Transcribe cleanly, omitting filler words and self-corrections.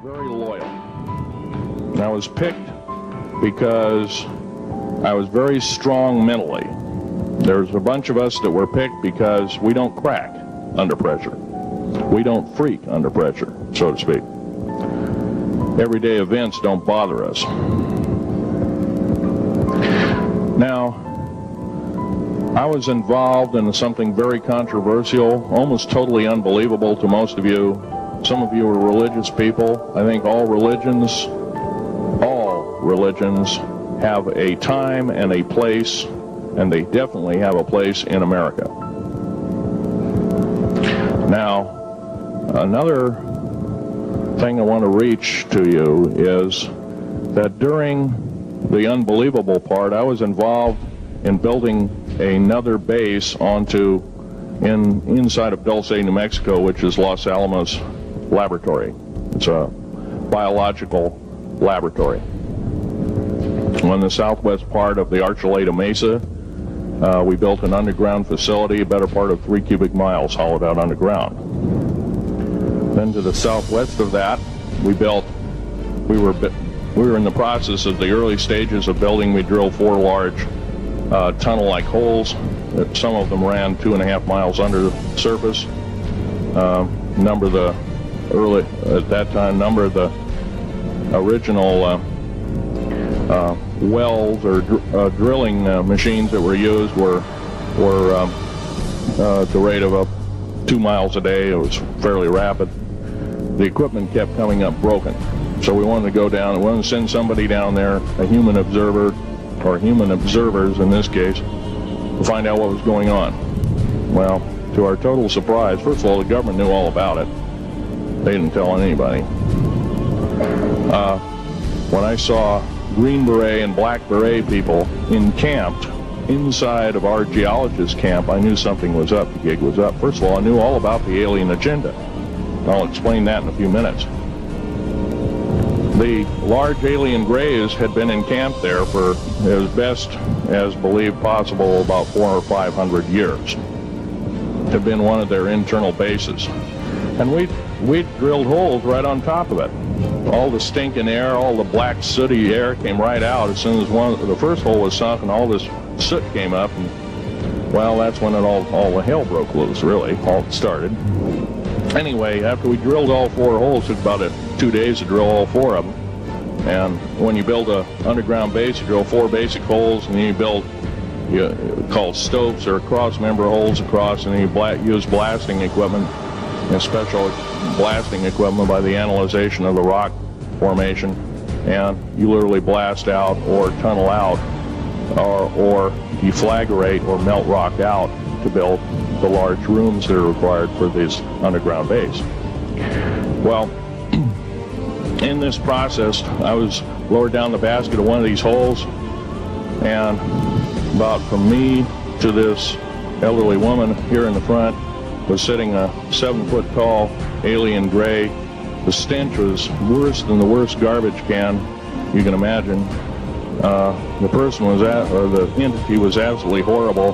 very loyal. And I was picked because I was very strong mentally. There's a bunch of us that were picked because we don't crack under pressure. We don't freak under pressure, so to speak. Everyday events don't bother us. Now, I was involved in something very controversial, almost totally unbelievable to most of you. Some of you are religious people. I think all religions have a time and a place, and they definitely have a place in America. Now, another thing I want to reach to you is that during the unbelievable part, I was involved in building another base inside of Dulce, New Mexico, which is Los Alamos Laboratory. It's a biological laboratory. On the southwest part of the Archuleta Mesa, we built an underground facility, a better part of 3 cubic miles hollowed out underground. Then to the southwest of that, we were in the process of the early stages of building. We drilled 4 large tunnel-like holes. Some of them ran 2.5 miles under the surface. Number of the original wells or drilling machines that were used were at the rate of 2 miles a day. It was fairly rapid. The equipment kept coming up broken. So we wanted to go down, we wanted to send somebody down there, a human observer, or human observers in this case, to find out what was going on. Well, to our total surprise, first of all, the government knew all about it. They didn't tell anybody. When I saw Green Beret and Black Beret people encamped inside of our geologist camp, I knew something was up, the gig was up. First of all, I knew all about the alien agenda. I'll explain that in a few minutes. The large alien grays had been encamped there for as best as believed possible about 400 or 500 years. It had been one of their internal bases. And we drilled holes right on top of it. All the stinking air, all the black sooty air came right out as soon as the first hole was sunk, and all this soot came up, and well, that's when all the hell broke loose, really. All started. Anyway, after we drilled all 4 holes, it took about 2 days to drill all 4 of them. And when you build an underground base, you drill 4 basic holes, and then you build called stopes or cross-member holes across, and then you use blasting equipment and special blasting equipment by the analyzation of the rock formation, and you literally blast out or tunnel out or deflagrate or melt rock out to build the large rooms that are required for this underground base. Well, in this process, I was lowered down the basket of one of these holes, and about from me to this elderly woman here in the front was sitting a 7-foot-tall alien gray. The stench was worse than the worst garbage can you can imagine. The person was the entity was absolutely horrible.